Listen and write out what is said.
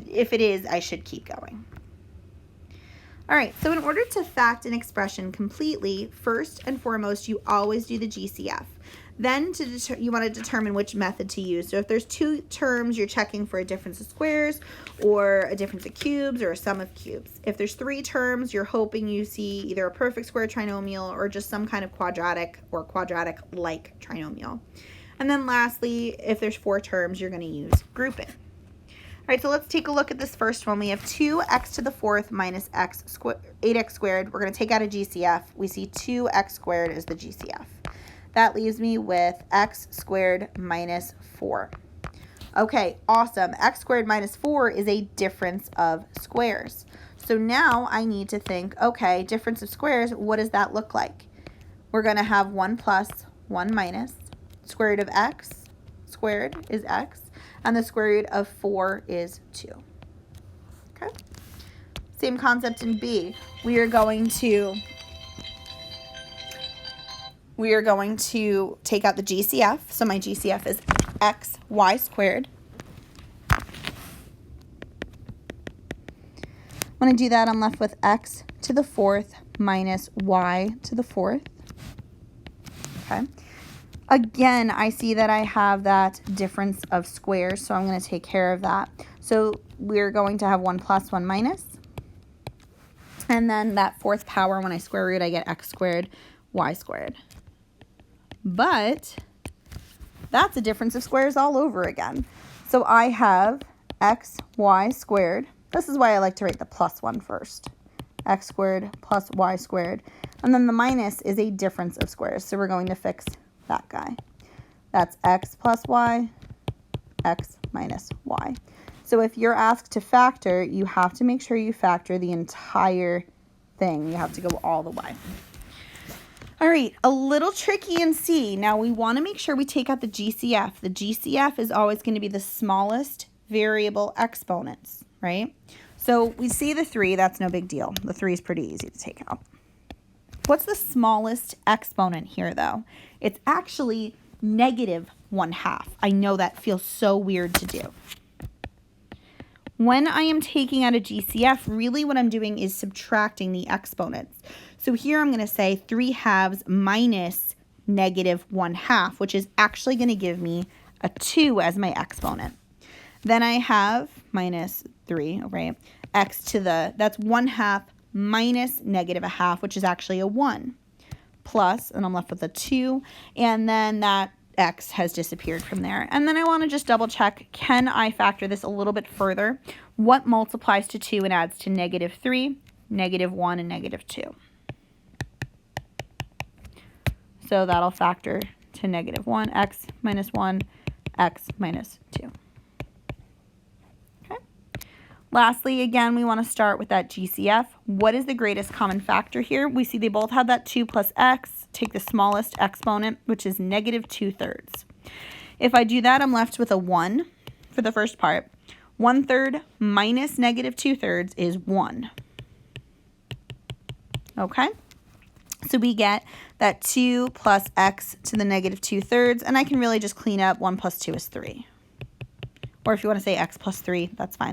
if it is, I should keep going. All right, so in order to fact an expression completely, first and foremost, you always do the GCF. Then you want to determine which method to use. So if there's two terms, you're checking for a difference of squares or a difference of cubes or a sum of cubes. If there's three terms, you're hoping you see either a perfect square trinomial or just some kind of quadratic or quadratic-like trinomial. And then lastly, if there's four terms, you're going to use grouping. All right, so let's take a look at this first one. We have 2x to the fourth minus 8x squared. We're going to take out a GCF. We see 2x squared is the GCF. That leaves me with x squared minus 4. Okay, awesome. X squared minus 4 is a difference of squares. So now I need to think, okay, difference of squares, what does that look like? We're going to have 1 plus, 1 minus. Square root of x squared is x. And the square root of 4 is 2. Okay. Same concept in B. We are going to take out the GCF. So my GCF is xy squared. When I do that, I'm left with x to the fourth minus y to the fourth. Okay. Again, I see that I have that difference of squares, so I'm going to take care of that. So we're going to have 1 plus, 1 minus. And then that fourth power, when I square root, I get x squared, y squared. But that's a difference of squares all over again. So I have xy squared. This is why I like to write the plus one first. X squared plus y squared. And then the minus is a difference of squares, so we're going to fix that guy. That's x plus y, x minus y. So if you're asked to factor, you have to make sure you factor the entire thing. You have to go all the way. All right, a little tricky in C. Now we want to make sure we take out the GCF. The GCF is always going to be the smallest variable exponents, right? So we see the 3, that's no big deal. The 3 is pretty easy to take out. What's the smallest exponent here, though? It's actually -1/2. I know that feels so weird to do. When I am taking out a GCF, really what I'm doing is subtracting the exponents. So here I'm going to say 3/2 minus -1/2, which is actually going to give me a 2 as my exponent. Then I have minus 3, right? X to the, that's 1/2 minus -1/2, which is actually a 1. Plus, and I'm left with a 2, and then that x has disappeared from there. And then I want to just double check, can I factor this a little bit further? What multiplies to 2 and adds to -3, -1, and -2? So that'll factor to -1, x minus 1, x minus 2. Okay. Lastly, again, we want to start with that GCF. What is the greatest common factor here? We see they both have that 2 plus x. Take the smallest exponent, which is -2/3. If I do that, I'm left with a 1 for the first part. 1/3 minus -2/3 is 1. Okay? So we get that 2 plus x to the -2/3, and I can really just clean up 1 plus 2 is 3. Or if you want to say x plus 3, that's fine.